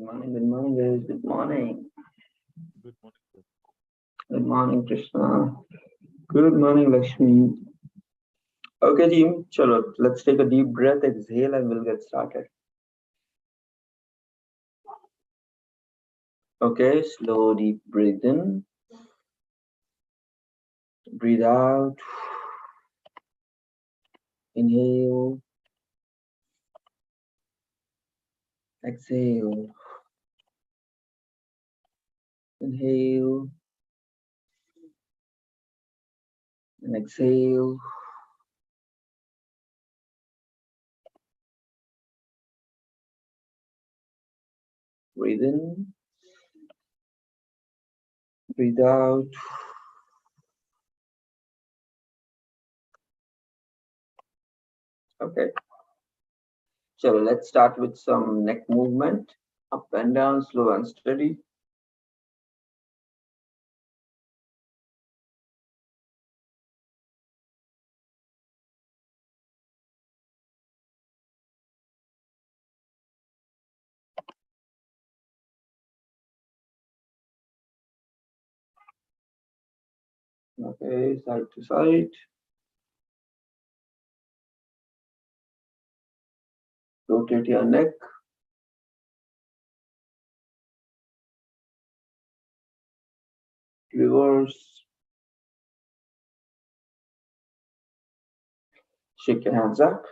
Good morning, guys. Good morning. Good morning, sir. Good morning, Krishna. Good morning, Lakshmi. Okay, team. Chalo, let's take a deep breath, exhale, and we'll get started. Okay, slow, deep breathe in, breathe out, inhale, exhale, inhale, and exhale. Breathe in, breathe out. Okay, chalo, let's start with some neck movement, up and down, slow and steady. Okay, side to side. Rotate your neck. Reverse. Shake your hands up.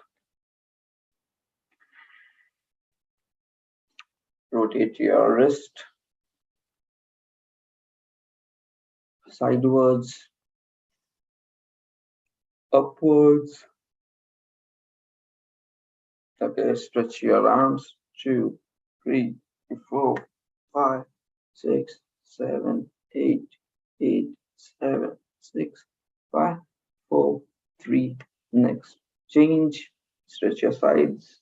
Rotate your wrist sidewards, upwards. Okay, stretch your arms. 2, 3, 4, 5, 6, 7, 8, 8, 7, 6, 5, 4, 3. Next, change. Stretch your sides.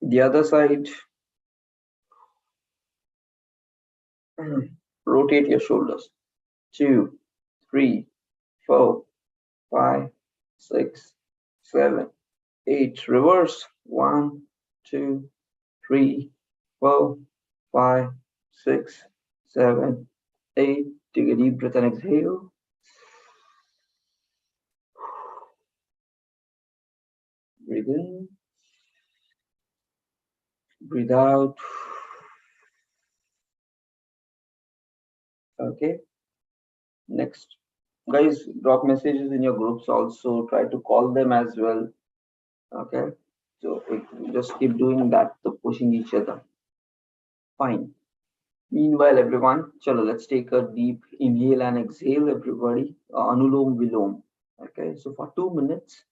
The other side. Rotate your shoulders. 2, 3, 4, 5, 6, 7, 8. Reverse. 1, 2, 3, 4, 5, 6, 7, 8. Take a deep breath and exhale. Breathe in. Breathe out. Okay. Next. Guys, drop messages in your groups also. Try to call them as well. Okay. So just keep doing that, so pushing each other. Fine. Meanwhile, everyone, chalo, let's take a deep inhale and exhale, everybody. Anulom Vilom. Okay. So for 2 minutes,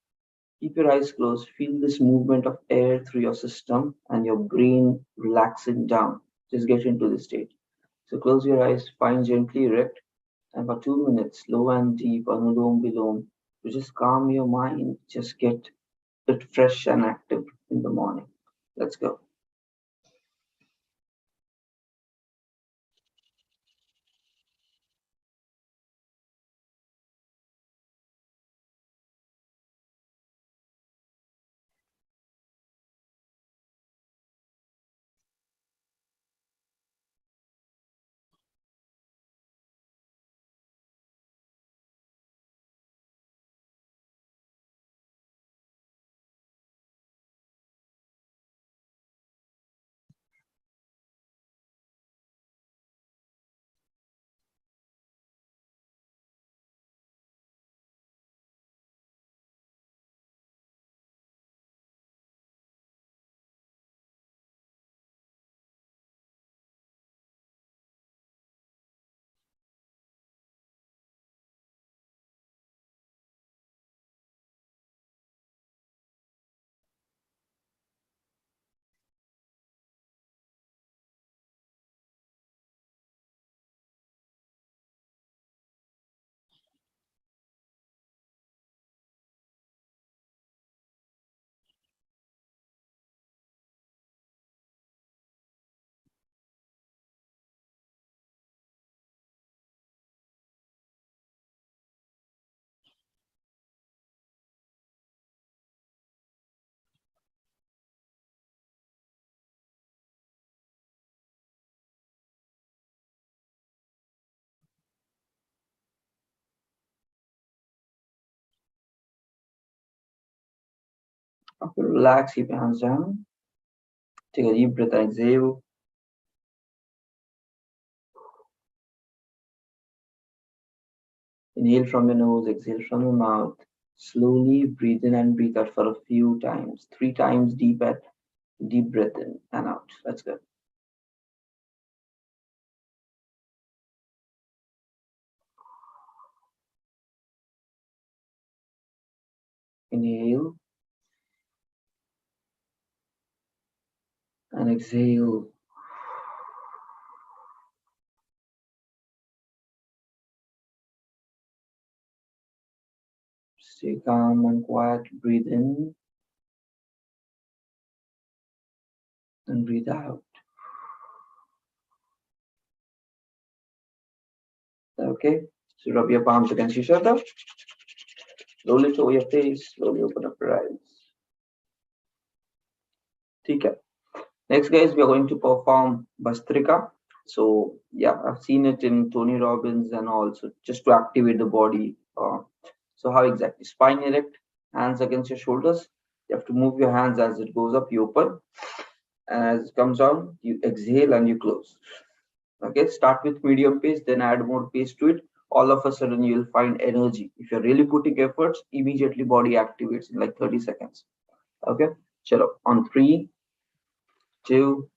keep your eyes closed. Feel this movement of air through your system and your brain relaxing down. Just get into the state. So close your eyes, spine gently erect, and for 2 minutes, slow and deep, anulom vilom, to just calm your mind, just get it fresh and active in the morning. Let's go. Okay, relax, keep your hands down. Take a deep breath and exhale. Inhale from your nose, exhale from your mouth. Slowly breathe in and breathe out for a few times. 3 times deep breath in and out. Let's go. Inhale and exhale. Stay calm and quiet. Breathe in and breathe out. Okay. So rub your palms against each other. Slowly show your face. Slowly open up your eyes. Okay. Next, guys, we are going to perform Bastrika. So yeah, I've seen it in Tony Robbins and also just to activate the body. So how exactly? Spine erect, hands against your shoulders. You have to move your hands as it goes up. You open, and as it comes down, you exhale and you close. Okay, start with medium pace, then add more pace to it. All of a sudden, you'll find energy. If you're really putting efforts, immediately body activates in like 30 seconds. Okay, chalo. On 3, 2,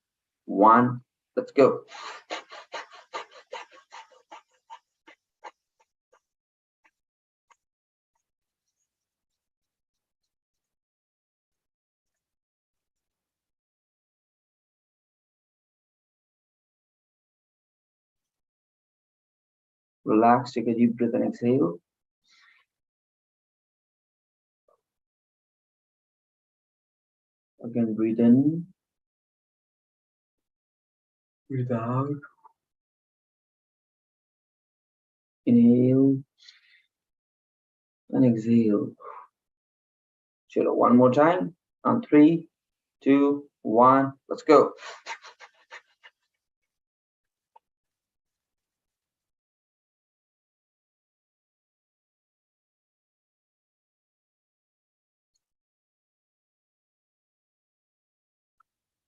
1, let's go. Relax, take a deep breath and exhale. Again, breathe in, breathe out. Inhale and exhale. Chalo, one more time. On 3, 2, 1, let's go.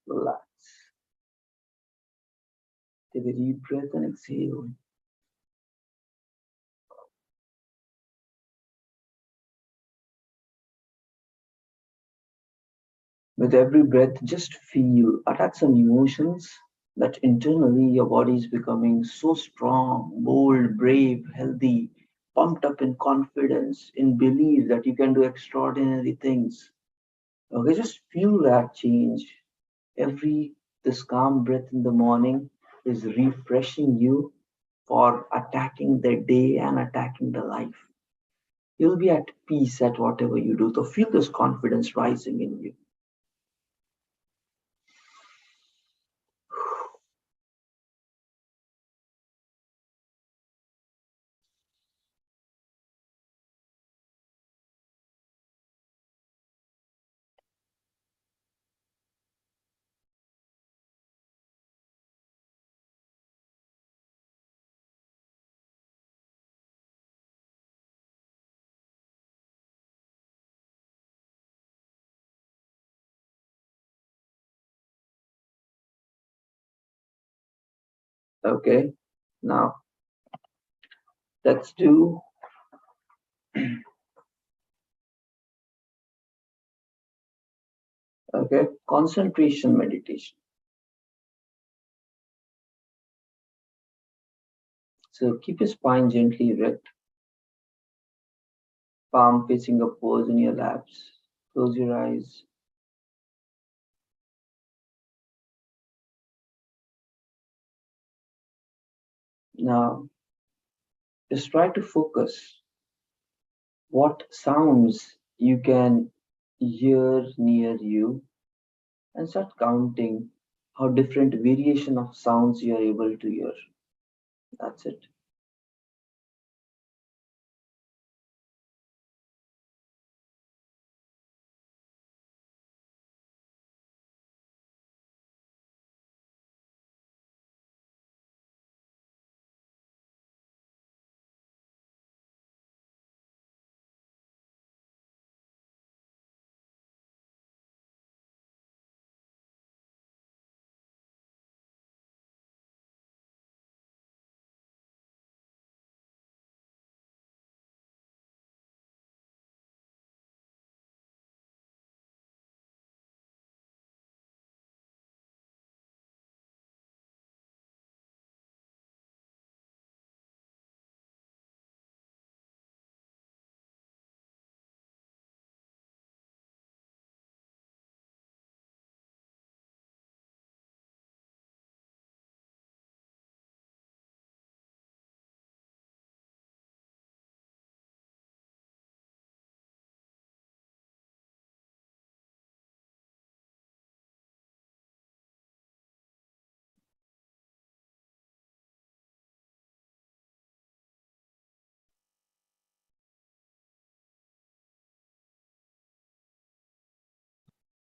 Relax. Take a deep breath and exhale. With every breath, just feel, attach some emotions that internally your body is becoming so strong, bold, brave, healthy, pumped up in confidence, in belief that you can do extraordinary things. Okay, just feel that change. Every this calm breath in the morning is refreshing you for attacking the day and attacking the life. You'll be at peace at whatever you do. So feel this confidence rising in you. Okay, now let's do concentration meditation. So keep your spine gently erect, palm facing upwards in your laps. Close your eyes. Now just try to focus what sounds you can hear near you and start counting how different variation of sounds you are able to hear. That's it.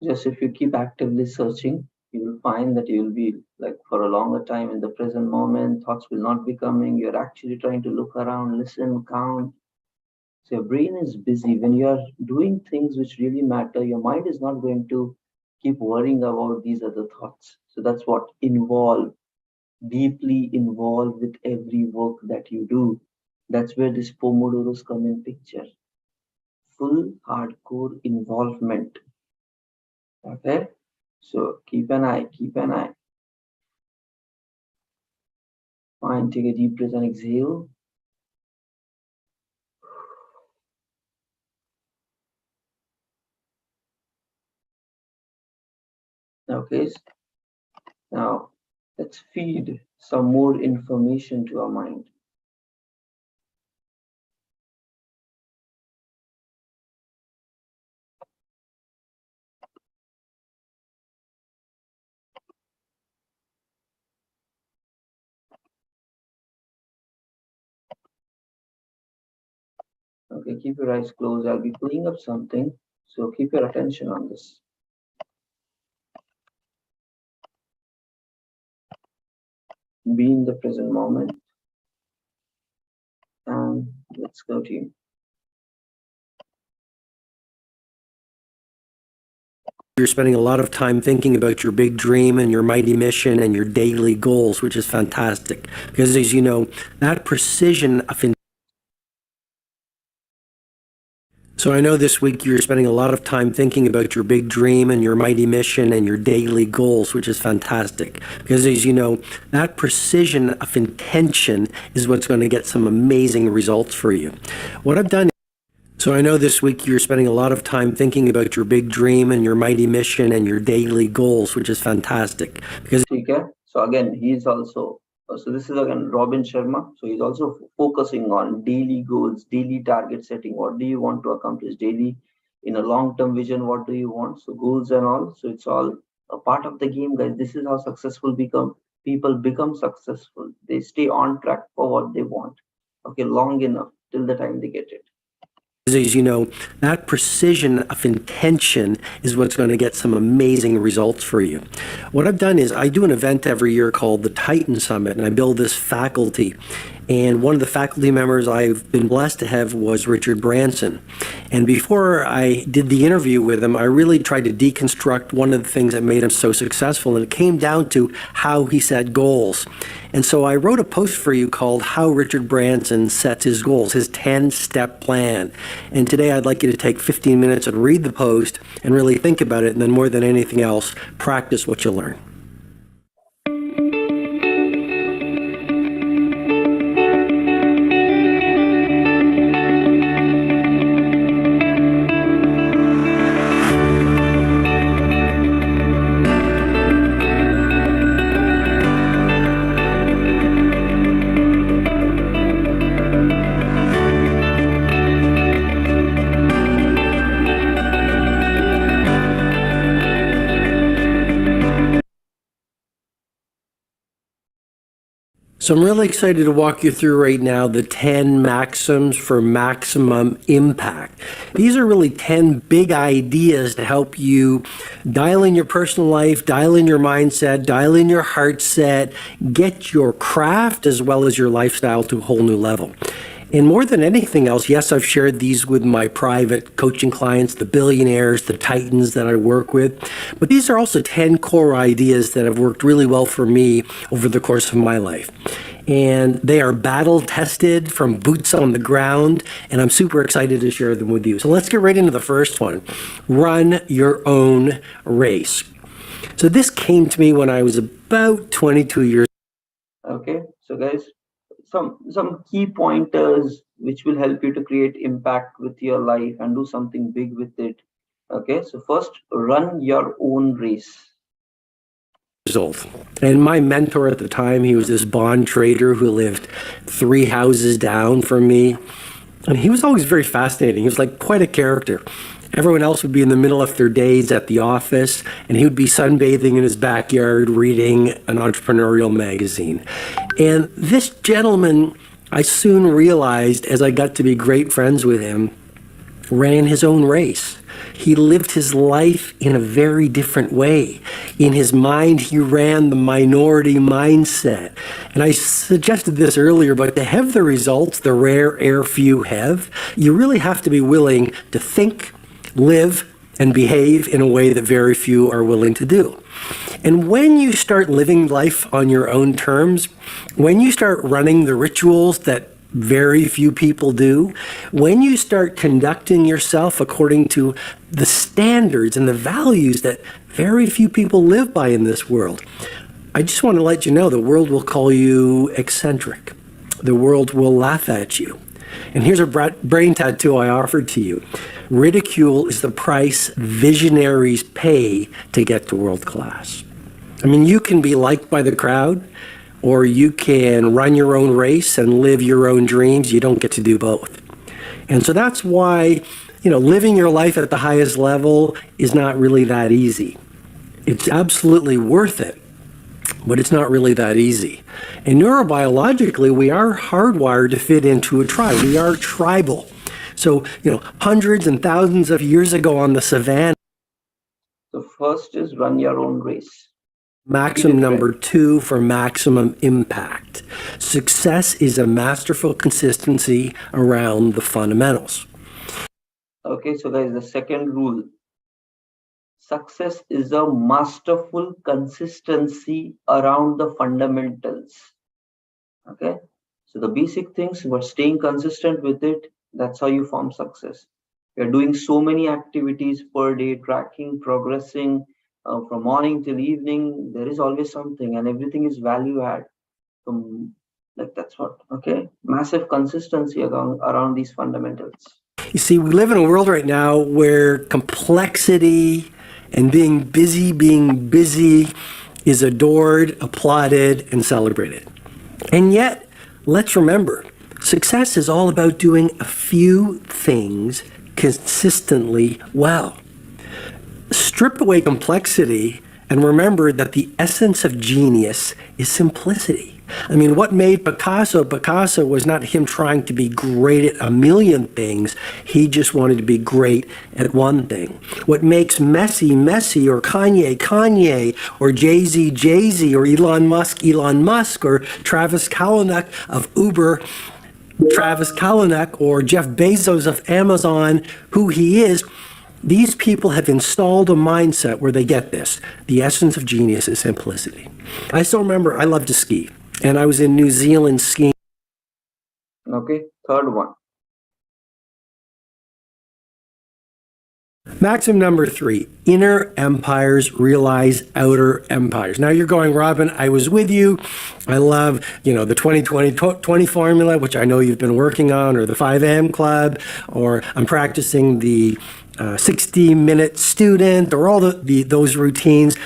Just if you keep actively searching, you will find that you will be like for a longer time in the present moment. Thoughts will not be coming. You're actually trying to look around, listen, count. So your brain is busy. When you are doing things which really matter, your mind is not going to keep worrying about these other thoughts. So that's what involve, deeply involved with every work that you do. That's where these Pomodoros come in picture. Full hardcore involvement. Okay. So keep an eye, keep an eye. Fine, take a deep breath and exhale. Okay. Now let's feed some more information to our mind. Okay, keep your eyes closed. I'll be pulling up something. So keep your attention on this. Be in the present moment. And let's go to you. You're spending a lot of time thinking about your big dream and your mighty mission and your daily goals, which is fantastic. Because as you know, that precision of So I know this week you're spending a lot of time thinking about your big dream and your mighty mission and your daily goals, which is fantastic. Because as you know, that precision of intention is what's going to get some amazing results for you. What I've done So I know this week you're spending a lot of time thinking about your big dream and your mighty mission and your daily goals, which is fantastic. Because Okay. So again, he's also so this is again Robin Sharma. So he's also focusing on daily goals, daily target setting. What do you want to accomplish daily? In a long-term vision, what do you want? So goals and all. So it's all a part of the game, guys. This is how successful become people become successful. They stay on track for what they want. Okay, long enough till the time they get it. as you know, that precision of intention is what's going to get some amazing results for you. What I've done is I do an event every year called the Titan Summit, and I build this faculty. And one of the faculty members I've been blessed to have was Richard Branson. And before I did the interview with him, I really tried to deconstruct one of the things that made him so successful, and it came down to how he set goals. And so I wrote a post for you called How Richard Branson Sets His Goals, his 10-step plan. And today I'd like you to take 15 minutes and read the post and really think about it, and then more than anything else, practice what you learn. So I'm really excited to walk you through right now the 10 maxims for maximum impact. These are really 10 big ideas to help you dial in your personal life, dial in your mindset, dial in your heart set, get your craft as well as your lifestyle to a whole new level. And more than anything else, yes, I've shared these with my private coaching clients, the billionaires, the titans that I work with. But these are also 10 core ideas that have worked really well for me over the course of my life. And they are battle tested from boots on the ground, and I'm super excited to share them with you. So let's get right into the first one. Run your own race. So this came to me when I was about 22 years old. Okay, so guys, some key pointers which will help you to create impact with your life and do something big with it. Okay, so first, run your own race. Old. And my mentor at the time, he was this bond trader who lived 3 houses down from me. And he was always very fascinating. He was like quite a character. Everyone else would be in the middle of their days at the office, and he would be sunbathing in his backyard reading an entrepreneurial magazine. And this gentleman, I soon realized as I got to be great friends with him, ran his own race. He lived his life in a very different way. In his mind, he ran the minority mindset. And I suggested this earlier, but to have the results the rare air few have, you really have to be willing to think, live, and behave in a way that very few are willing to do. And when you start living life on your own terms, when you start running the rituals that very few people do, when you start conducting yourself according to the standards and the values that very few people live by in this world, I just want to let you know the world will call you eccentric. The world will laugh at you. And here's a brain tattoo I offered to you. Ridicule is the price visionaries pay to get to world class. I mean, you can be liked by the crowd, or you can run your own race and live your own dreams. You don't get to do both. And so that's why, living your life at the highest level is not really that easy. It's absolutely worth it, but it's not really that easy. And neurobiologically, we are hardwired to fit into a tribe. We are tribal. So, hundreds and thousands of years ago on the savannah. So first is run your own race. Maxim number 2 for maximum impact. Success is a masterful consistency around the fundamentals. Okay, so guys, the second rule. Success is a masterful consistency around the fundamentals. Okay, so the basic things, but staying consistent with it, that's how you form success. You're doing so many activities per day, tracking, progressing, from morning till evening, there is always something, and everything is value add. That's what, okay? Massive consistency around these fundamentals. You see, we live in a world right now where complexity and being busy is adored, applauded, and celebrated. And yet, let's remember, success is all about doing a few things consistently well. Strip away complexity and remember that the essence of genius is simplicity. I mean, what made Picasso was not him trying to be great at a million things. He just wanted to be great at one thing. What makes Messi, or Kanye, or Jay-Z, or Elon Musk, or Travis Kalanick of Uber, or Jeff Bezos of Amazon, who he is, these people have installed a mindset where they get this. The essence of genius is simplicity. I still remember I loved to ski, and I was in New Zealand skiing. Okay, third one. Maxim number 3, inner empires realize outer empires. Now you're going, Robin, I was with you. I love, the 20-20-20 formula, which I know you've been working on, or the 5 a.m. club, or I'm practicing the 60-minute student, or all those routines.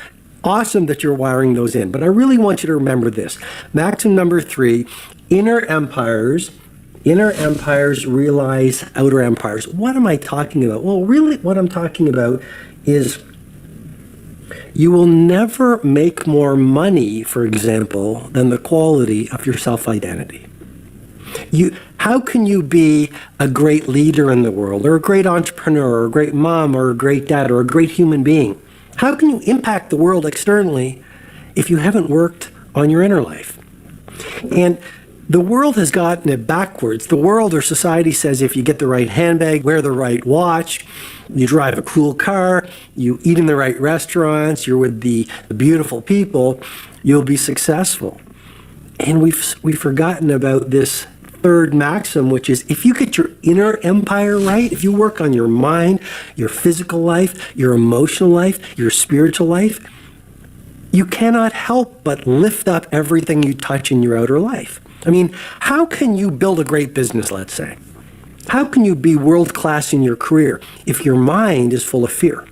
Awesome that you're wiring those in. But I really want you to remember this. Maxim number 3, inner empires realize outer empires. What am I talking about? Well, really what I'm talking about is you will never make more money, for example, than the quality of your self-identity. How can you be a great leader in the world, or a great entrepreneur, or a great mom, or a great dad, or a great human being? How can you impact the world externally if you haven't worked on your inner life? And the world has gotten it backwards. The world or society says if you get the right handbag, wear the right watch, you drive a cool car, you eat in the right restaurants, you're with the beautiful people, you'll be successful. And we've forgotten about this third maxim, which is if you get your inner empire right, if you work on your mind, your physical life, your emotional life, your spiritual life, you cannot help but lift up everything you touch in your outer life. I mean, how can you build a great business, let's say? How can you be world class in your career if your mind is full of fear?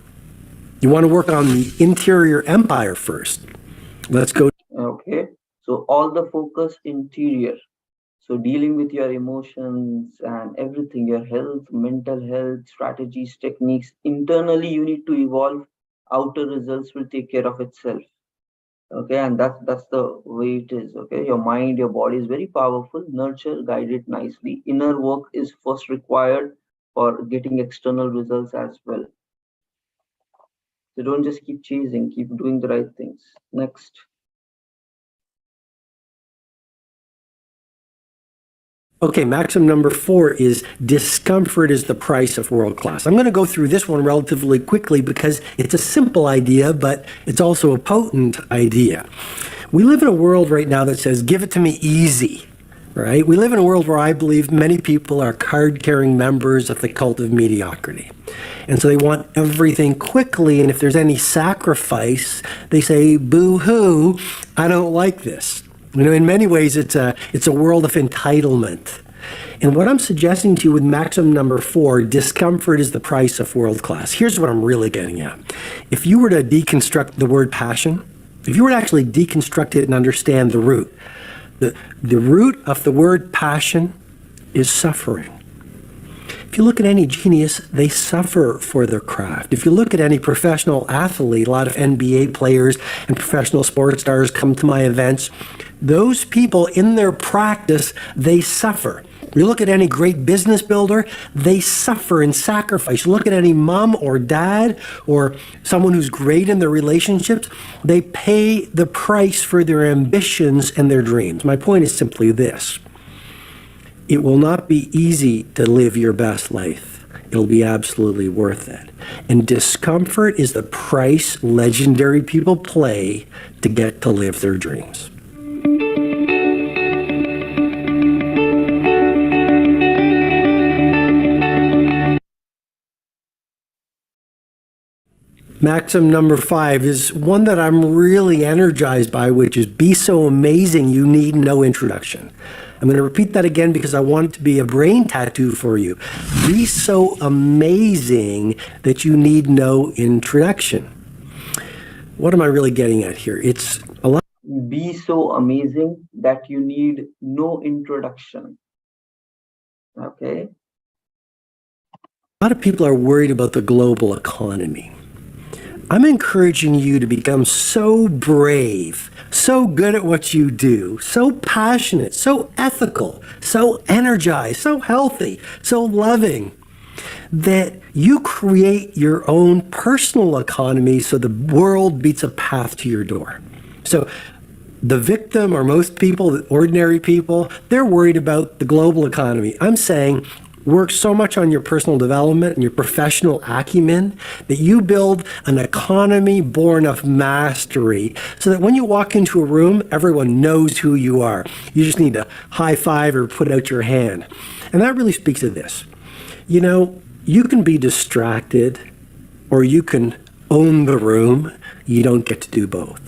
You want to work on the interior empire first. Let's go. Okay, so all the focus interior. So dealing with your emotions and everything, your health, mental health, strategies, techniques, internally you need to evolve. Outer results will take care of itself. Okay, and that's the way it is. Okay, your mind, your body is very powerful. Nurture, guide it nicely. Inner work is first required for getting external results as well. So don't just keep chasing, keep doing the right things. Next. Okay, maxim number 4 is discomfort is the price of world class. I'm going to go through this one relatively quickly because it's a simple idea, but it's also a potent idea. We live in a world right now that says, give it to me easy, right? We live in a world where I believe many people are card-carrying members of the cult of mediocrity. And so they want everything quickly, and if there's any sacrifice, they say, boo-hoo, I don't like this. You know, in many ways, it's a world of entitlement. And what I'm suggesting to you with maxim number 4, discomfort is the price of world class. Here's what I'm really getting at. If you were to deconstruct the word passion, if you were to actually deconstruct it and understand the root, the root of the word passion is suffering. If you look at any genius, they suffer for their craft. If you look at any professional athlete, a lot of NBA players and professional sports stars come to my events, those people in their practice, they suffer. You look at any great business builder, they suffer and sacrifice. You look at any mom or dad or someone who's great in their relationships, they pay the price for their ambitions and their dreams. My point is simply this. It will not be easy to live your best life. It'll be absolutely worth it. And discomfort is the price legendary people pay to get to live their dreams. Maxim number 5 is one that I'm really energized by, which is be so amazing you need no introduction. I'm going to repeat that again because I want it to be a brain tattoo for you. Be so amazing that you need no introduction. What am I really getting at here? It's a lot. Be so amazing that you need no introduction. Okay. A lot of people are worried about the global economy. I'm encouraging you to become so brave, so good at what you do, so passionate, so ethical, so energized, so healthy, so loving, that you create your own personal economy so the world beats a path to your door. So the victim, or most people, the ordinary people, they're worried about the global economy. I'm saying work so much on your personal development and your professional acumen that you build an economy born of mastery so that when you walk into a room, everyone knows who you are. You just need to high five or put out your hand. And that really speaks to this. You know, you can be distracted or you can own the room. You don't get to do both.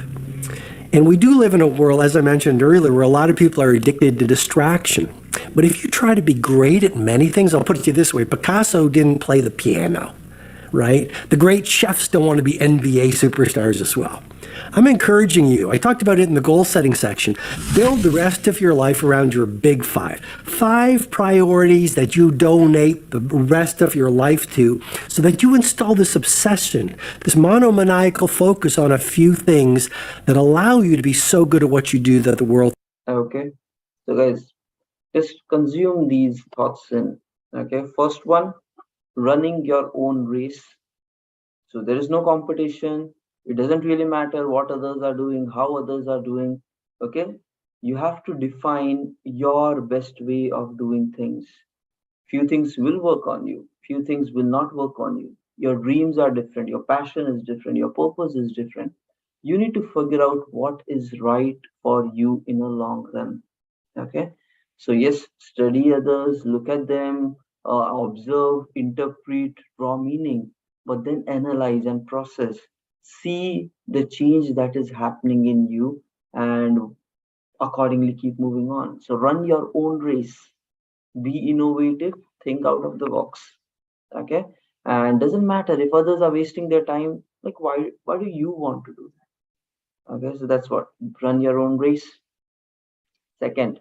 And we do live in a world, as I mentioned earlier, where a lot of people are addicted to distraction. But if you try to be great at many things, I'll put it to you this way, Picasso didn't play the piano, right? The great chefs don't want to be NBA superstars as well. I'm encouraging you, I talked about it in the goal setting section, build the rest of your life around your big 5. 5 priorities that you donate the rest of your life to so that you install this obsession, this monomaniacal focus on a few things that allow you to be so good at what you do that the world. Okay. So guys, just consume these thoughts in. Okay. First one, running your own race. So there is no competition. It doesn't really matter what others are doing, how others are doing. Okay. You have to define your best way of doing things. Few things will work on you. Few things will not work on you. Your dreams are different. Your passion is different. Your purpose is different. You need to figure out what is right for you in a long run. Okay. So yes, study others, look at them, observe, interpret, draw meaning, but then analyze and process. See the change that is happening in you and accordingly keep moving on. So run your own race, be innovative, think out of the box. Okay. And doesn't matter if others are wasting their time, like why do you want to do that? Okay, so that's what, run your own race. Second,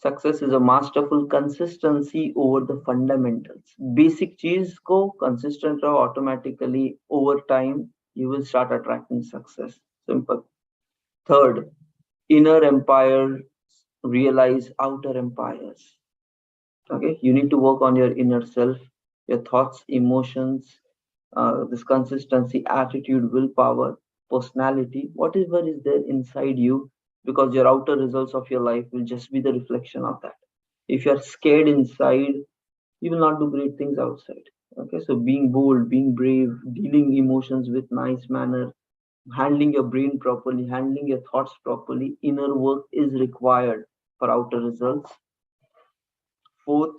success is a masterful consistency over the fundamentals. Basic cheese go consistent or automatically over time, you will start attracting success. Simple. Third, inner empires realize outer empires. Okay, you need to work on your inner self. your thoughts, emotions, this consistency, attitude, willpower, personality, whatever is there inside you, because your outer results of your life will just be the reflection of that. If you're scared inside, you will not do great things outside. Okay, so being bold, being brave, dealing emotions with nice manner, handling your brain properly, handling your thoughts properly, inner work is required for outer results. Fourth,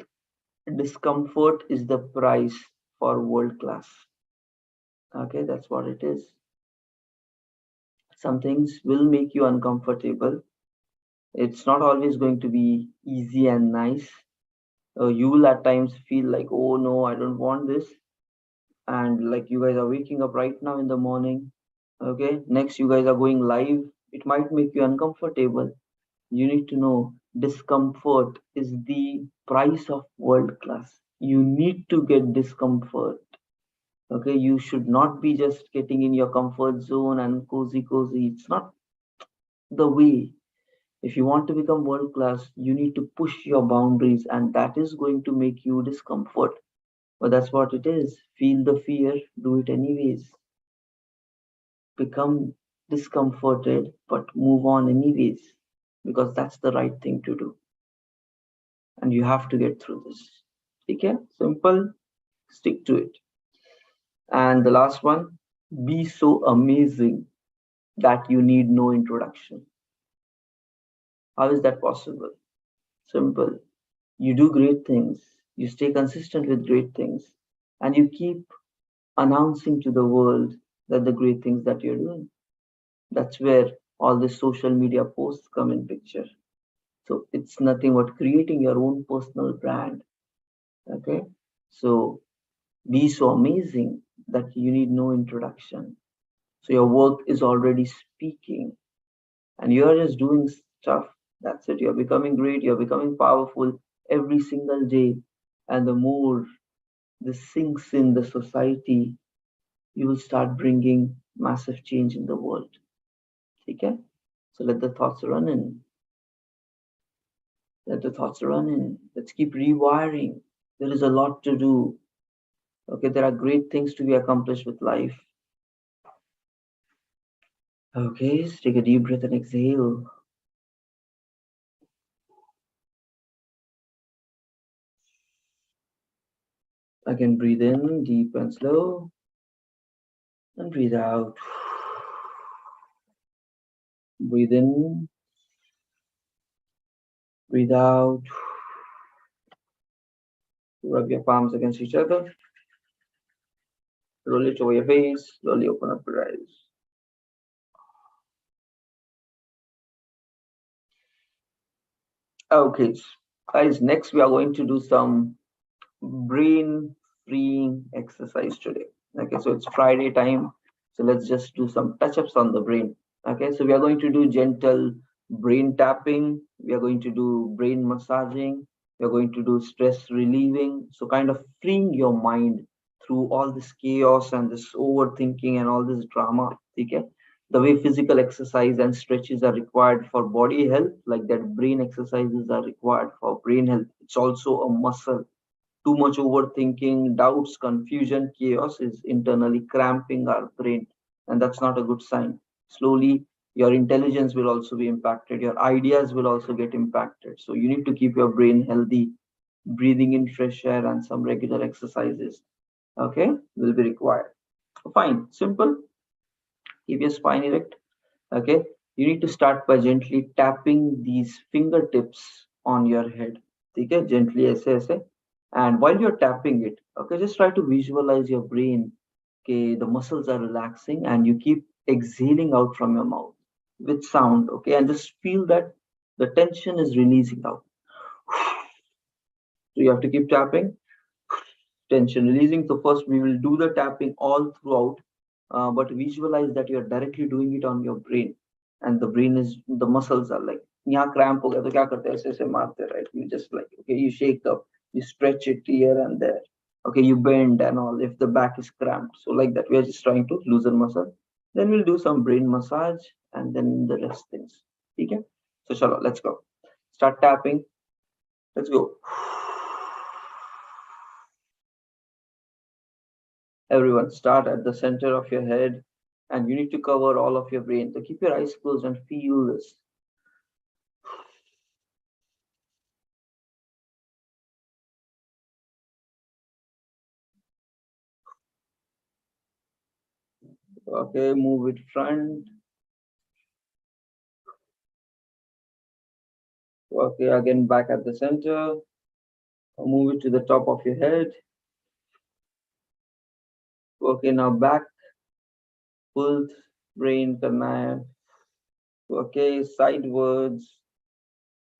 discomfort is the price for world class. Okay, that's what it is. Some things will make you uncomfortable. It's not always going to be easy and nice. You will at times feel like, oh no, I don't want this. And like you guys are waking up right now in the morning. Okay, next you guys are going live. It might make you uncomfortable. You need to know discomfort is the price of world class. You need to get discomfort. Okay, you should not be just getting in your comfort zone and cozy. It's not the way. If you want to become world class, you need to push your boundaries, and that is going to make you discomfort. But that's what it is. Feel the fear, do it anyways. Become discomforted, but move on anyways, because that's the right thing to do. And you have to get through this. Okay? Simple, stick to it. And the last one, be so amazing that you need no introduction. How is that possible? Simple. You do great things, you stay consistent with great things, and you keep announcing to the world that the great things that you're doing. That's where all the social media posts come in picture. So it's nothing but creating your own personal brand. Okay. So be so amazing that you need no introduction. So your work is already speaking and you're just doing stuff. That's it. You're becoming great. You're becoming powerful every single day. And the more this sinks in the society, you will start bringing massive change in the world. Okay? So let the thoughts run in. Let the thoughts run in. Let's keep rewiring. There is a lot to do. Okay, there are great things to be accomplished with life. Okay, so take a deep breath and exhale. Again, breathe in deep and slow. And breathe out. Breathe in. Breathe out. Rub your palms against each other. Roll it over your face. Slowly open up your eyes. Okay, guys, next we are going to do some brain freeing exercise today. Okay, so it's Friday time. So let's just do some touch ups on the brain. Okay, so we are going to do gentle brain tapping. We are going to do brain massaging. We are going to do stress relieving. So, kind of freeing your mind through all this chaos and this overthinking and all this drama. Okay, the way physical exercise and stretches are required for body health, like that, brain exercises are required for brain health. It's also a muscle. Too much overthinking, doubts, confusion, chaos is internally cramping our brain, and that's not a good sign. Slowly, your intelligence will also be impacted, your ideas will also get impacted. So, you need to keep your brain healthy. Breathing in fresh air and some regular exercises, okay, will be required. Fine, simple. Keep your spine erect. Okay, you need to start by gently tapping these fingertips on your head. Okay, gently ऐसे and while you're tapping it, okay, just try to visualize your brain. Okay, the muscles are relaxing and you keep exhaling out from your mouth with sound. Okay, and just feel that the tension is releasing out. So you have to keep tapping, tension releasing. So first we will do the tapping all throughout, but visualize that you are directly doing it on your brain, and the brain is, the muscles are like, यहाँ cramp हो गया तो क्या करते हैं, ऐसे मारते, right? You just like, okay, you shake up, you stretch it here and there. Okay, you bend and all if the back is cramped. So like that, we are just trying to loosen muscle. Then we'll do some brain massage and then the rest things. Okay, so chalo, let's go. Start tapping. Let's go. Everyone, start at the center of your head, and you need to cover all of your brain. So keep your eyes closed and feel this. Okay, move it front. Okay, again back at the center. Move it to the top of your head. Okay, now back, pull brain करना है. Okay, sidewards.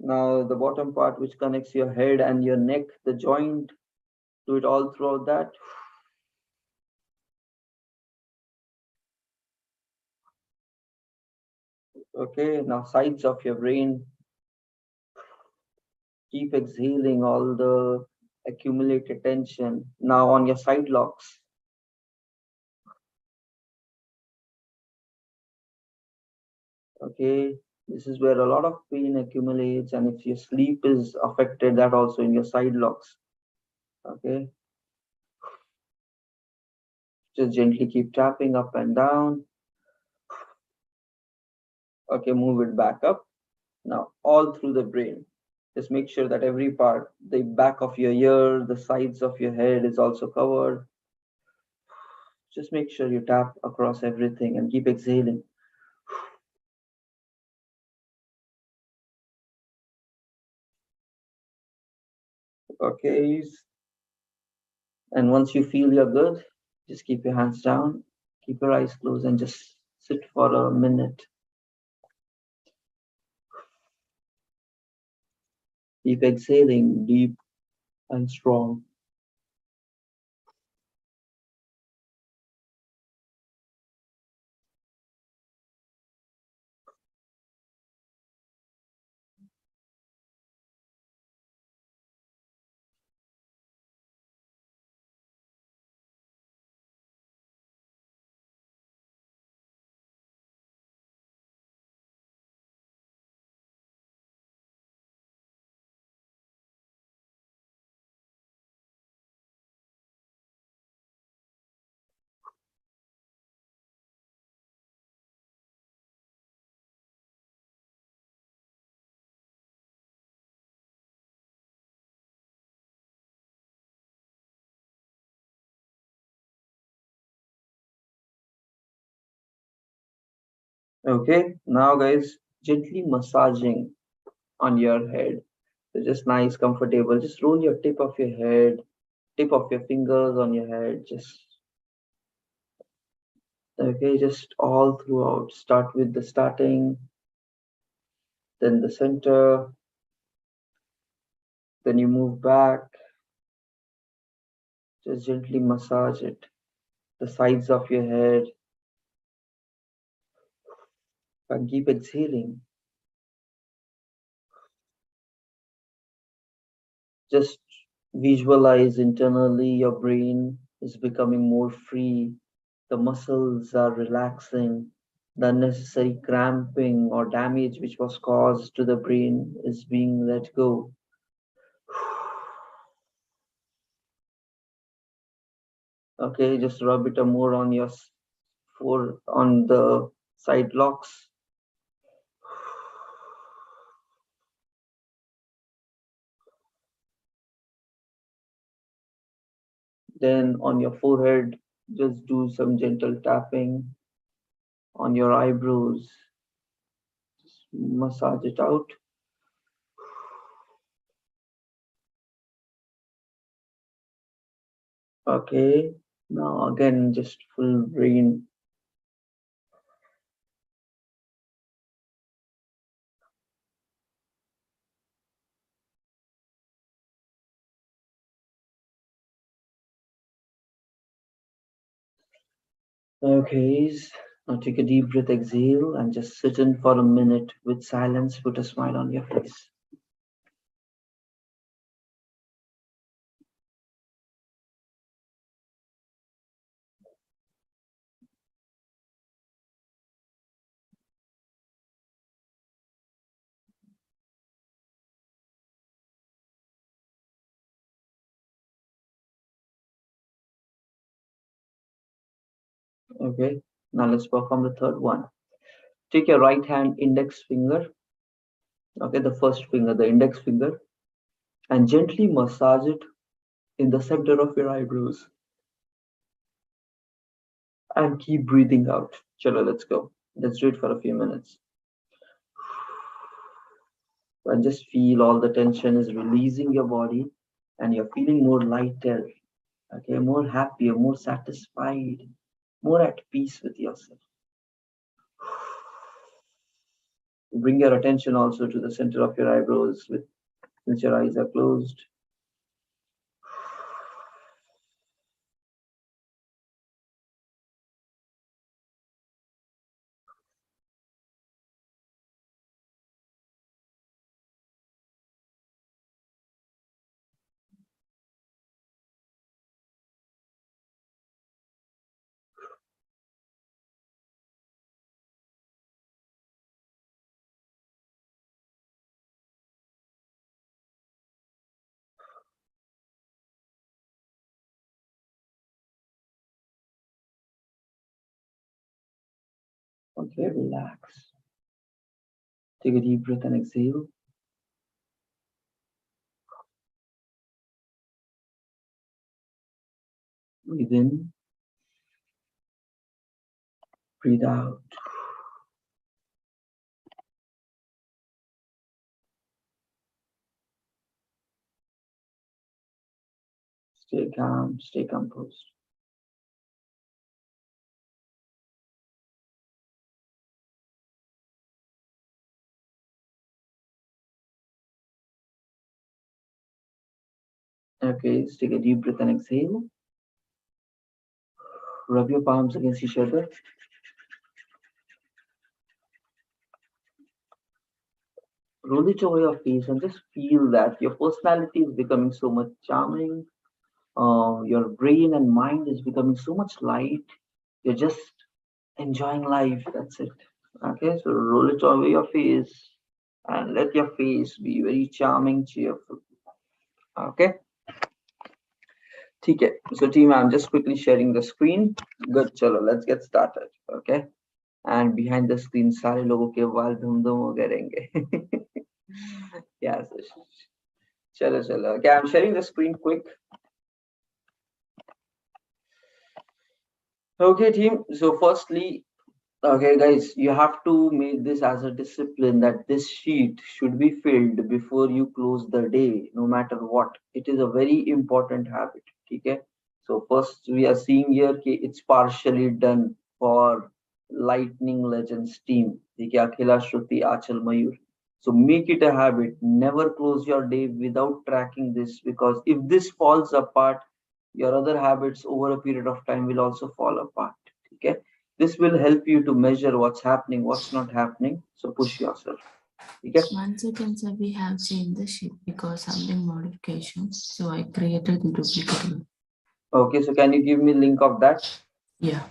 Now the bottom part which connects your head and your neck, the joint, do it all throughout that. Okay, now sides of your brain. Keep exhaling all the accumulated tension. Now on your side locks. Okay, this is where a lot of pain accumulates, and if your sleep is affected, that also in your side locks. Okay, just gently keep tapping up and down. Okay, move it back up. Now all through the brain. Just make sure that every part, the back of your ear, the sides of your head is also covered. Just make sure you tap across everything and keep exhaling. Okay, and once you feel you're good, just keep your hands down, keep your eyes closed, and just sit for a minute. Keep exhaling deep and strong. Okay, now guys, gently massaging on your head. So just nice, comfortable. Just roll your tip of your head, tip of your fingers on your head. Just okay, just all throughout. Start with the starting, then the center, then you move back. Just gently massage it. The sides of your head, and keep exhaling. Just visualize internally your brain is becoming more free. The muscles are relaxing. The unnecessary cramping or damage which was caused to the brain is being let go. Okay, just rub it more on your on the side locks. Then on your forehead, just do some gentle tapping on your eyebrows. Just massage it out. Okay, now again, just full brain. Okay, now take a deep breath, exhale, and just sit in for a minute with silence. Put a smile on your face. Okay, now let's perform the third one. Take your right hand index finger, okay, the first finger, the index finger, and gently massage it in the center of your eyebrows and keep breathing out. Chalo, let's go. Let's do it for a few minutes. And just feel all the tension is releasing your body and you're feeling more lighter, okay, more happier, more satisfied, more at peace with yourself. Bring your attention also to the center of your eyebrows with since your eyes are closed. Okay, relax. Take a deep breath and exhale. Breathe in, breathe out. Stay calm, stay composed. Okay, let's take a deep breath and exhale. Rub your palms against each other. Roll it over your face and just feel that your personality is becoming so much charming. Your brain and mind is becoming so much light. You're just enjoying life. That's it. Okay, so roll it over your face and let your face be very charming, cheerful. Okay, ठीक है. So team, I'm just quickly sharing the screen. Good, chalo, let's get started. Okay, and behind the screen सारे लोगों के बाल धुम धुम हो गए रहेंगे. Yes, chalo chalo. Okay, I'm sharing the screen quick. Okay, team. So firstly, okay, guys, you have to make this as a discipline that this sheet should be filled before you close the day, no matter what. It is a very important habit. Okay. So first, we are seeing here कि it's partially done for Lightning Legends team. Okay, Akhila, Shruti, Achal, Mayur. So make it a habit. Never close your day without tracking this because if this falls apart, your other habits over a period of time will also fall apart. Okay, this will help you to measure what's happening, what's not happening. So push yourself. Okay. 1 second, sir, we have changed the sheet because of the modification. So I created the duplicate one. Okay, so can you give me link of that? Yeah.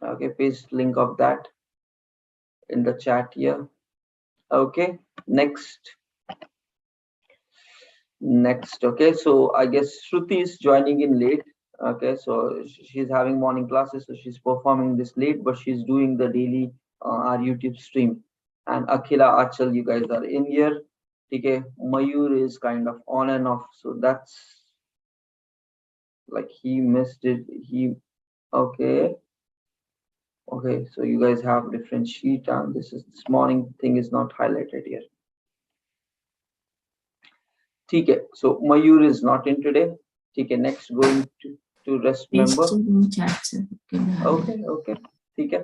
Okay, paste link of that in the chat here. Okay, next. Okay, so I guess Shruti is joining in late. Okay, so she's having morning classes, so she's performing this late, but she's doing the daily our YouTube stream. And Akhila, Achal, you guys are in here. Okay, Mayur is kind of on and off, so that's like he missed it. Okay. Okay, so you guys have different sheet, and this morning thing is not highlighted here. Okay, so Mayur is not in today. Okay, next going to rest member. In chat, sir. Okay. Okay,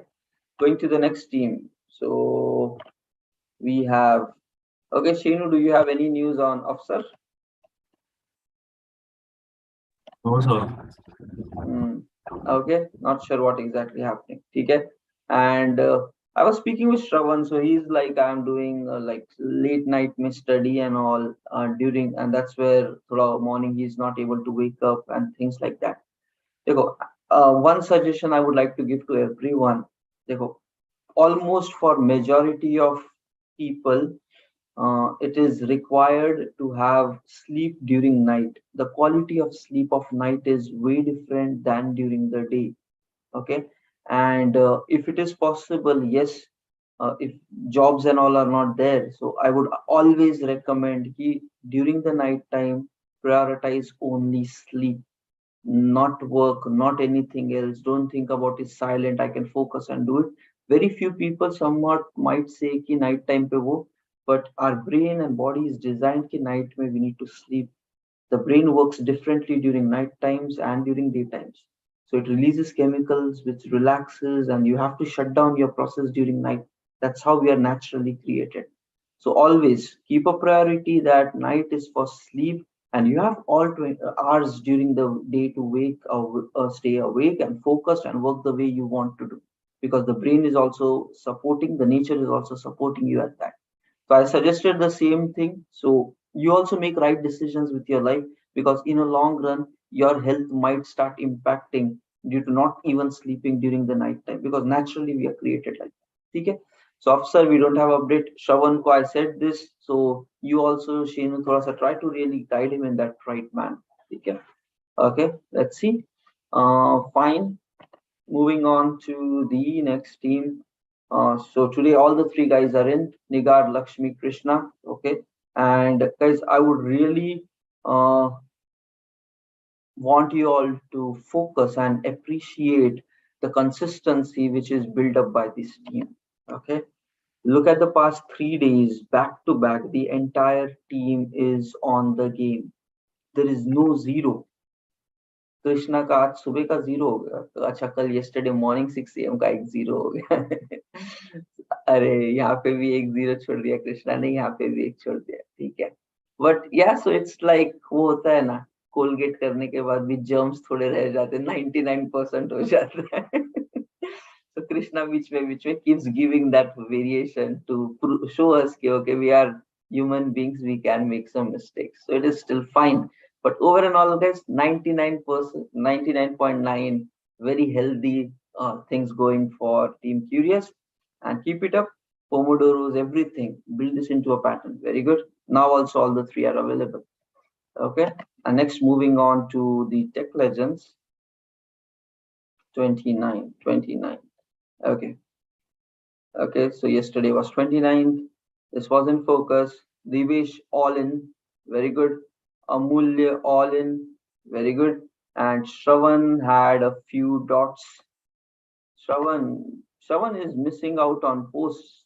going to the next team. So we have. Okay, Sheenu, do you have any news on Afsar? No, sir. Okay, not sure what exactly happening. Okay, and I was speaking with Shravan, so he's like, I'm doing like late night study and all during, and that's where throughout morning he's not able to wake up and things like that. Dekho, one suggestion I would like to give to everyone. Dekho, almost for majority of people, it is required to have sleep during night. The quality of sleep of night is way different than during the day. Okay, And if it is possible, yes, if jobs and all are not there, so I would always recommend during the night time prioritize only sleep, not work, not anything else. Don't think about it, silent, I can focus and do it. Very few people somewhat might say ki night time pe wo, but our brain and body is designed ki night mein we need to sleep. The brain works differently during night times and during daytimes. So it releases chemicals which relaxes, and you have to shut down your process during night. That's how we are naturally created. So always keep a priority that night is for sleep, and you have all 20 hours during the day to wake or stay awake and focused and work the way you want to do. Because the brain is also supporting, the nature is also supporting you at that. So I suggested the same thing. So you also make right decisions with your life, because in a long run, your health might start impacting due to not even sleeping during the night time, because naturally we are created like that. Okay. So officer, we don't have update. Shravan ko I said this. So you also, Shenu, thoda sa try to really guide him in that right man. Okay. Okay. Let's see. Fine. Moving on to the next team. So today all the three guys are in Nigar, Lakshmi, Krishna. Okay, and guys, I would really want you all to focus and appreciate the consistency which is built up by this team. Okay, look at the past 3 days back to back. The entire team is on the game. There is no zero. Krishna का आज सुबह का 0 हो गया, तो अच्छा कल yesterday morning 6 AM का 1-0 हो गया। अरे यहाँ पे भी 1-0 छोड़ दिया कृष्णा ने, यहाँ पे भी 1 छोड़ दिया, ठीक है। बट या सो इट्स लाइक वो होता है ना, कोलगेट करने के बाद भी जर्म्स थोड़े रह जाते, 99% हो जाता है। So Krishna which way keeps giving that variation to show us कि okay, we are human beings, we can make some mistakes, so it is still fine. But over and all, guys, 99%, 99.9, very healthy things going for Team Curious, and keep it up. Pomodoros, everything. Build this into a pattern. Very good. Now also all the three are available. Okay. And next, moving on to the Tech Legends. 29. Okay. Okay. So yesterday was 29th. This was in focus. Divesh all in. Very good. Amulya all in, very good. And Shravan had a few dots. Shravan is missing out on posts.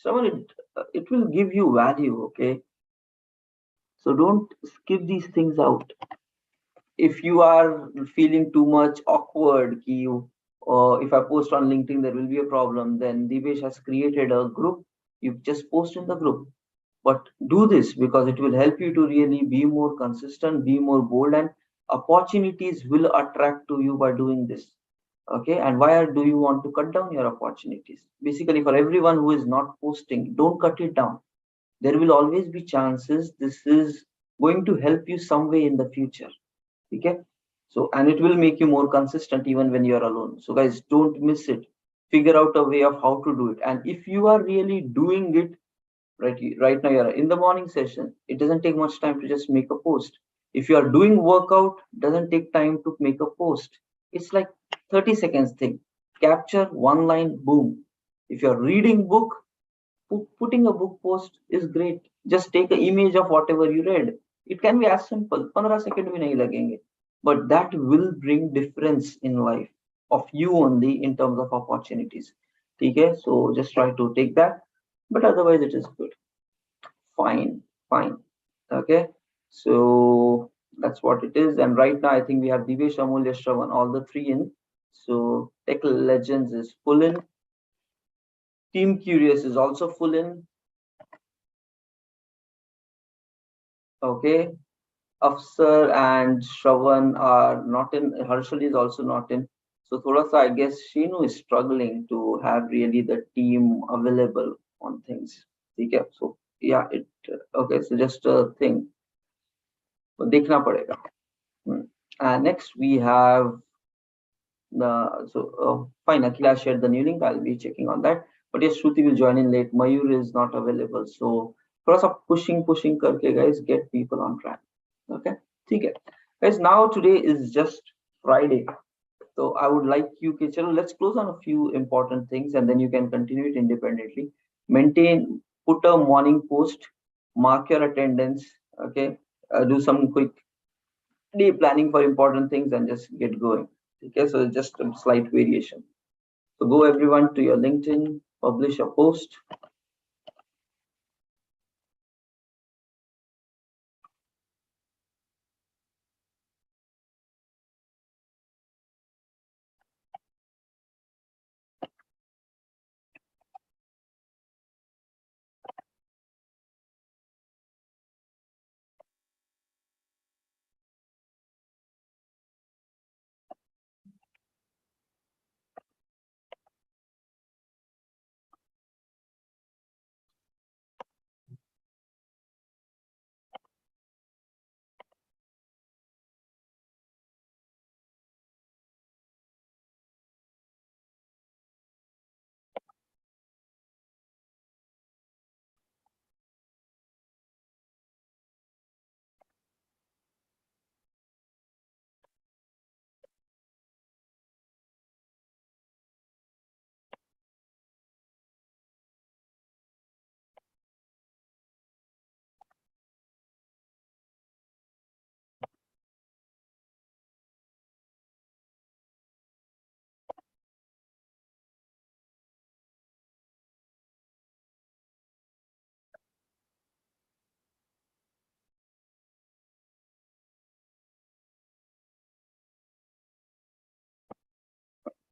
Shravan, it will give you value, okay? So don't skip these things out. If you are feeling too much awkward, if I post on LinkedIn, there will be a problem, then Divesh has created a group. You just post in the group. But do this because it will help you to really be more consistent, be more bold, and opportunities will attract to you by doing this. Okay, and why do you want to cut down your opportunities? Basically, for everyone who is not posting, don't cut it down. There will always be chances. This is going to help you some way in the future. Okay, so and it will make you more consistent even when you're alone. So guys, don't miss it. Figure out a way of how to do it, and if you are really doing it right now, you're in the morning session, it doesn't take much time to just make a post. If you are doing workout, doesn't take time to make a post. It's like 30 seconds thing. Capture one line, boom. If you're reading book, putting a book post is great. Just take an image of whatever you read. It can be as simple, 15 seconds bhi nahi lagenge, but that will bring difference in life of you only in terms of opportunities. Okay, so just try to take that, but otherwise it is good. Fine. Okay, so that's what it is. And right now I think we have Divesh, Amulya, Shravan, all the three in. So Tech Legends is full in. Team Curious is also full in. Okay, Afsar and Shravan are not in. Harshal is also not in. So thoda sa, I guess Sheenu is struggling to have really the team available on things. Okay, so yeah, okay, so just a thing. देखना पड़ेगा. And next we have fine, Akila shared the new link. I'll be checking on that. But yes, Shruti will join in late. Mayur is not available. So थोड़ा सा pushing करके guys, get people on track. Okay, ठीक है. Guys, now today is just Friday. So I would like you, okay, chalo, let's close on a few important things and then you can continue it independently. Maintain, put a morning post, mark your attendance, okay, do some quick day planning for important things and just get going. Okay, so just a slight variation. So go everyone to your LinkedIn, publish a post.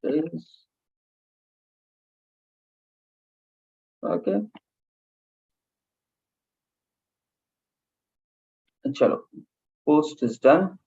This, okay, chalo, post is done.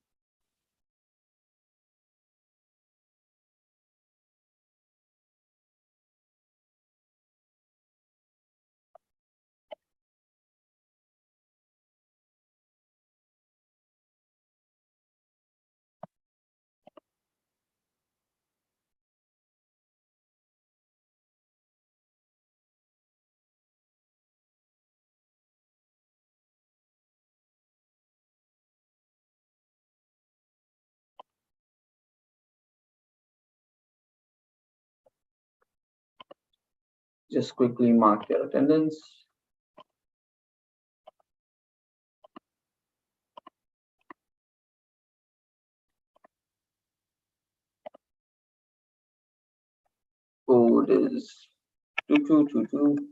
Just quickly mark your attendance. Code is 2222.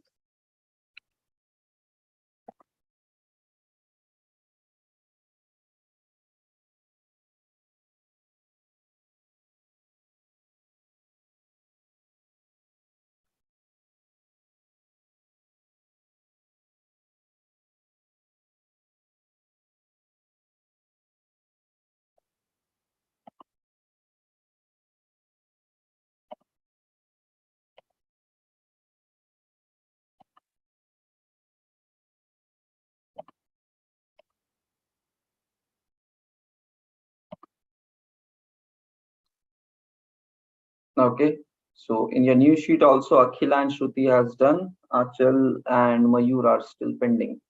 Okay, so in your new sheet also Akhila and Shruti has done. Achal and Mayur are still pending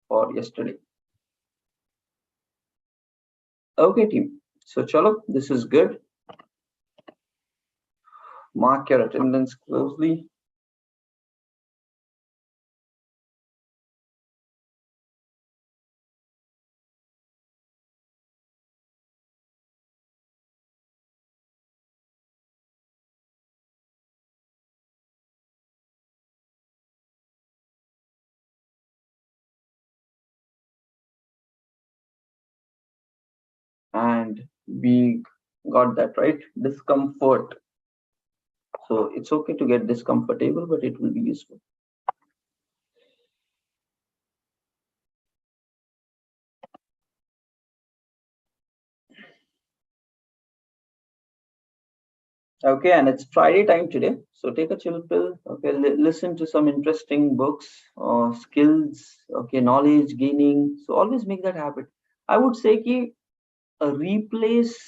for yesterday. Okay, team. So chalo, this is good. Mark your attendance closely. And we got that right. Discomfort. So it's okay to get discomfortable, but it will be useful. Okay, and it's Friday time today, so take a chill pill. Okay, listen to some interesting books or skills. Okay, knowledge gaining. So always make that habit. I would say ki replace.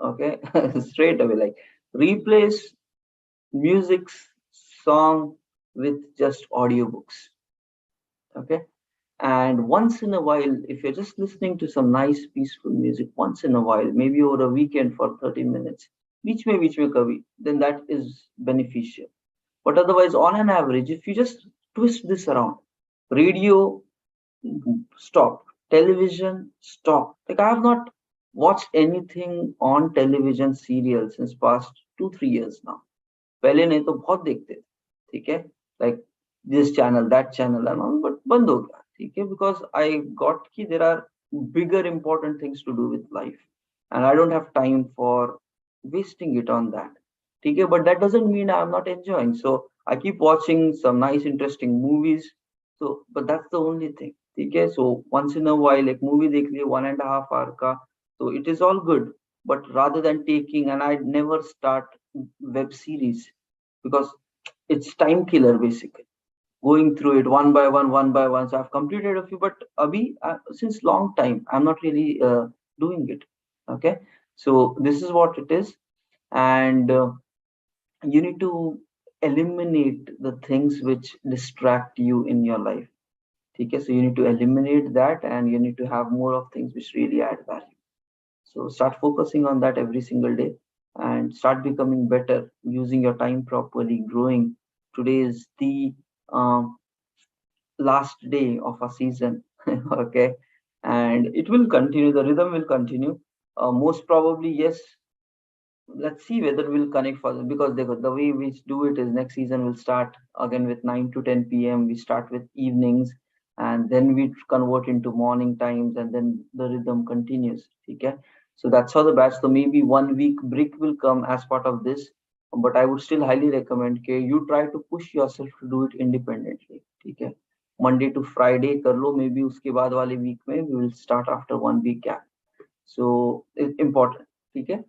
Okay, straight away, like replace music's song with just audiobooks. Okay, And once in a while, if you're just listening to some nice peaceful music once in a while, maybe over a weekend for 30 minutes, which may kavi, then that is beneficial. But otherwise, on an average, if you just twist this around, radio, stop. Television, stop. Like I have not watched anything on television serial since past 2 3 years now. पहले नहीं तो बहुत देखते थे, ठीक है, like this channel, that channel and all, but बंद हो गया, ठीक है, because I got कि there are bigger important things to do with life, and I don't have time for wasting it on that, ठीक है, but that doesn't mean I'm not enjoying. So I keep watching some nice interesting movies. So, but that's the only thing, ठीक है. So once in a while, like movie देख लिए 1.5 hour का, so it is all good. But rather than taking, and I never start web series because it's time killer basically. Going through it one by one. So I've completed a few, but abhi, since long time, I'm not really doing it. Okay, so this is what it is, and you need to eliminate the things which distract you in your life. Okay, so you need to eliminate that, and you need to have more of things which really add value. So start focusing on that every single day and start becoming better, using your time properly, growing. Today is the um, last day of a season, okay? And it will continue, the rhythm will continue. Most probably, yes, let's see whether we'll connect further, because the way we do it is next season will start again with 9 to 10 p.m. We start with evenings, and then we convert into morning times, and then the rhythm continues. Okay, so that's how the batch. So maybe 1 week break will come as part of this, but I would still highly recommend okay, you try to push yourself to do it independently. Okay, Monday to Friday कर लो, maybe उसके बाद वाले week में we will start after 1 week gap. So it's important. Okay.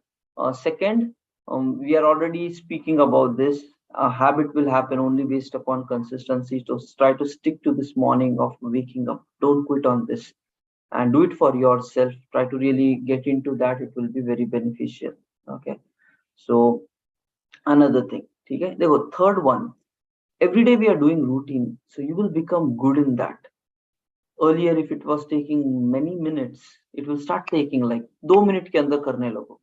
Second, we are already speaking about this. A habit will happen only based upon consistency. So try to stick to this morning of waking up. Don't quit on this, and do it for yourself. Try to really get into that. It will be very beneficial. Okay. So another thing. Okay. There was third one. Every day we are doing routine, so you will become good in that. Earlier, if it was taking many minutes, it will start taking like 2 minutes के अंदर करने लगो.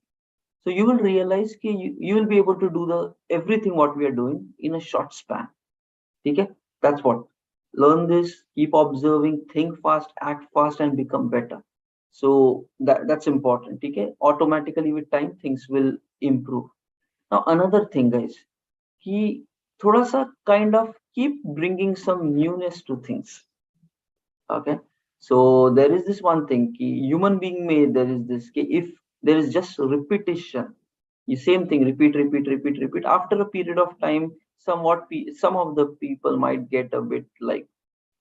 So you will realize that you will be able to do the everything what we are doing in a short span. Okay, that's what. Learn this, keep observing, think fast, act fast, and become better. So that's important. Okay, automatically with time things will improve. Now another thing, guys, कि थोड़ा सा kind of keep bringing some newness to things. Okay, so there is this one thing ki human being made, there is this ki if there is just repetition, the same thing repeat after a period of time, some of the people might get a bit like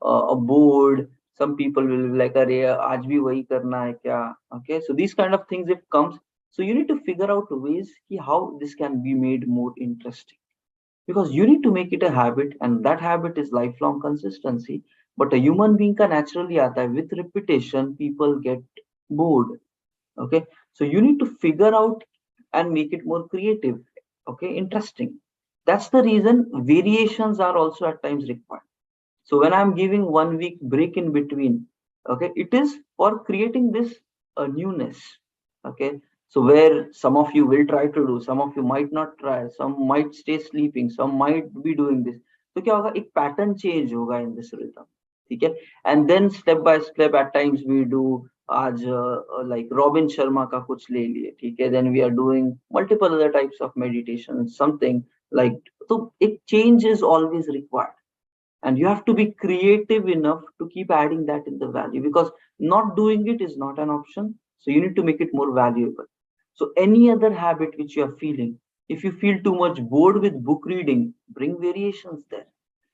bored. Some people will be like अरे आज भी वही करना है क्या. Okay, so these kind of things if comes, so you need to figure out ways ki how this can be made more interesting, because you need to make it a habit, and that habit is lifelong consistency. But a human being can naturally aata hai, with repetition people get bored. Okay, so you need to figure out and make it more creative, okay, interesting. That's the reason variations are also at times required. So when I'm giving 1 week break in between, okay, it is for creating this newness. Okay, so where some of you will try to do, some of you might not try, some might stay sleeping, some might be doing this. So क्या होगा, एक pattern change होगा in this rhythm. ठीक है, and then step by step at times we do आज like Robin Sharma का कुछ ले लिए, ठीक है, then we are doing multiple other types of meditation, something like, so एक change is always required, and you have to be creative enough to keep adding that in the value, because not doing it is not an option. So you need to make it more valuable. So any other habit which you are feeling, if you feel too much bored with book reading, bring variations there.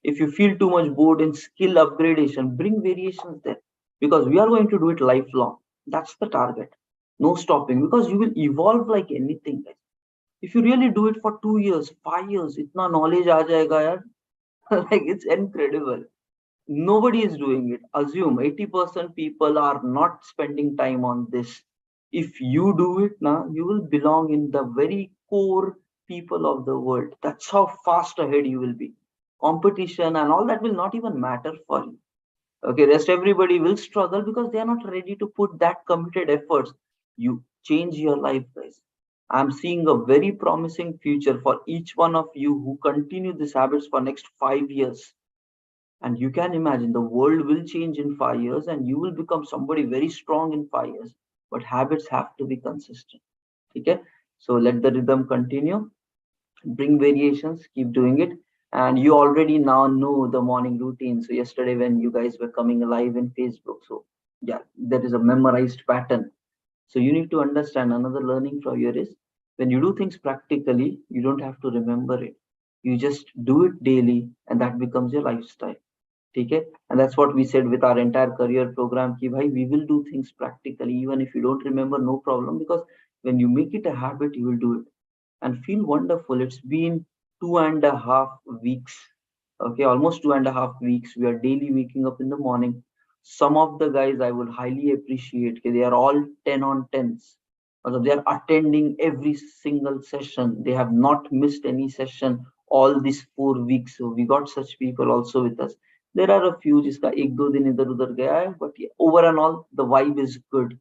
If you feel too much bored in skill upgradation, bring variations there, because we are going to do it lifelong. That's the target. No stopping, because you will evolve like anything. If you really do it for 2 years, 5 years, itna knowledge aa jayega yaar. Like it's incredible. Nobody is doing it. Assume 80% people are not spending time on this. If you do it now, you will belong in the very core people of the world. That's how fast ahead you will be. Competition and all that will not even matter for you. Okay, rest everybody will struggle because they are not ready to put that committed efforts. You change your life, guys. I'm seeing a very promising future for each one of you who continue these habits for next 5 years. And you can imagine the world will change in 5 years and you will become somebody very strong in 5 years. But habits have to be consistent. Okay, so let the rhythm continue, bring variations, keep doing it. And you already now know the morning routine. So yesterday when you guys were coming live in Facebook, so yeah, there is a memorized pattern. So you need to understand another learning from here is when you do things practically, you don't have to remember it. You just do it daily and that becomes your lifestyle. Okay? And that's what we said with our entire career program. Ki bhai, we will do things practically, even if you don't remember, no problem, because when you make it a habit, you will do it and feel wonderful. It's been 2.5 weeks. Okay, almost 2.5 weeks. We are daily waking up in the morning. Some of the guys I would highly appreciate. Okay, they are all 10 on 10s. They are attending every single session. They have not missed any session all these 4 weeks. So we got such people also with us. There are a few जिसका एक दो दिन इधर उधर गया है, but yeah, over and all the vibe is good.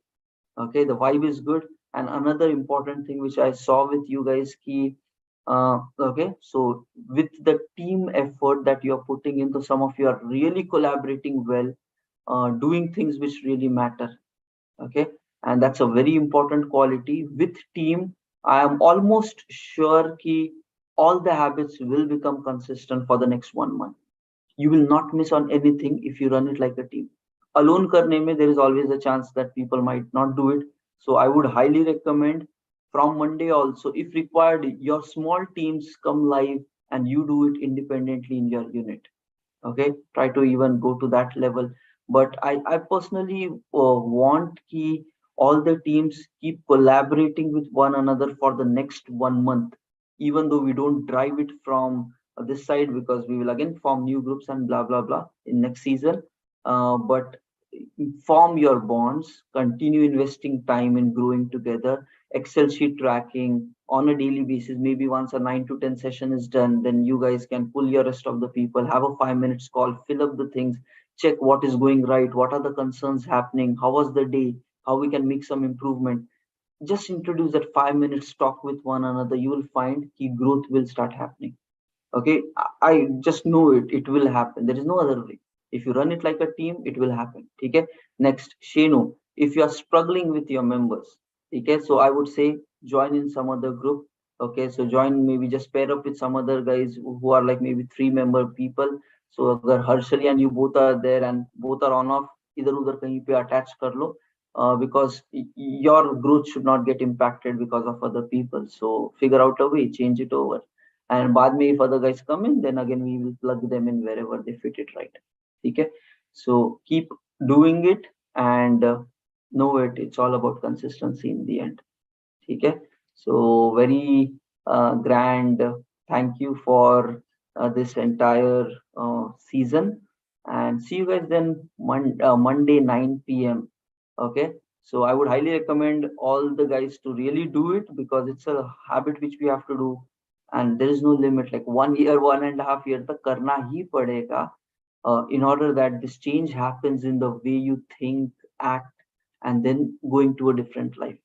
Okay, the vibe is good. And another important thing which I saw with you guys key, okay, so with the team effort that you're putting into, some of you are really collaborating well, doing things which really matter. Okay, and that's a very important quality with team. I am almost sure key all the habits will become consistent for the next 1 month. You will not miss on anything if you run it like a team. Alone karne mein, there is always a chance that people might not do it. So I would highly recommend from Monday also, if required, your small teams come live and you do it independently in your unit. Okay, try to even go to that level. But I personally want ki all the teams keep collaborating with one another for the next 1 month, even though we don't drive it from this side because we will again form new groups and blah blah blah in next season. But form your bonds, continue investing time in growing together, Excel sheet tracking on a daily basis. Maybe once a 9 to 10 session is done, then you guys can pull your rest of the people, have a 5 minutes call, fill up the things, check what is going right, what are the concerns happening, how was the day, how we can make some improvement. Just introduce that 5 minutes talk with one another. You will find key growth will start happening. Okay, I just know it will happen. There is no other way. If you run it like a team, it will happen. Okay, next, Shenu, if you are struggling with your members, okay, so I would say join in some other group. Okay, so join, maybe just pair up with some other guys who are like maybe 3 member people. So agar Harshali and you both are there and both are on off, idhar udhar kahin pe attach kar lo, because your growth should not get impacted because of other people. So figure out a way, change it over. And बाद में if other guys come in, then again we will plug them in wherever they fit it right. Okay, so keep doing it and know it's all about consistency in the end. Okay, so very grand thank you for this entire season, and see you guys then Monday 9 p.m. Okay, so I would highly recommend all the guys to really do it because it's a habit which we have to do, and there is no limit. Like 1 year, 1.5 year tak karna hi padega, in order that this change happens in the way you think, act, and then going to a different life.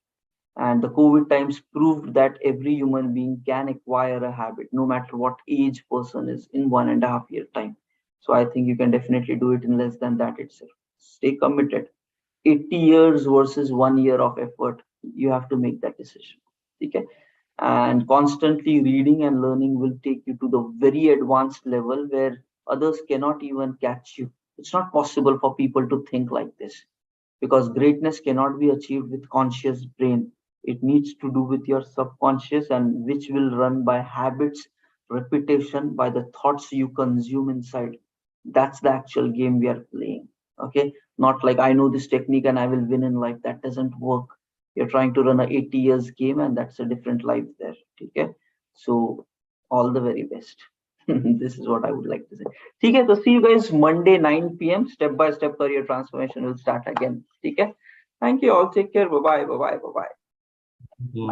And the COVID times proved that every human being can acquire a habit, no matter what age person is, in 1.5 year time. So I think you can definitely do it in less than that itself. Stay committed. 80 years versus 1 year of effort. You have to make that decision. Okay. And constantly reading and learning will take you to the very advanced level where others cannot even catch you. It's not possible for people to think like this because greatness cannot be achieved with conscious brain. It needs to do with your subconscious, and which will run by habits, repetition, by the thoughts you consume inside. That's the actual game we are playing. Okay, not like I know this technique and I will win in life. That doesn't work. You're trying to run a 80 years game, and that's a different life there. Okay, so all the very best. This is what I would like to say. Okay, so see you guys Monday 9 p.m. Step by step career transformation will start again. Okay, thank you all. Take care. Bye bye. Bye bye. Bye bye. Yeah.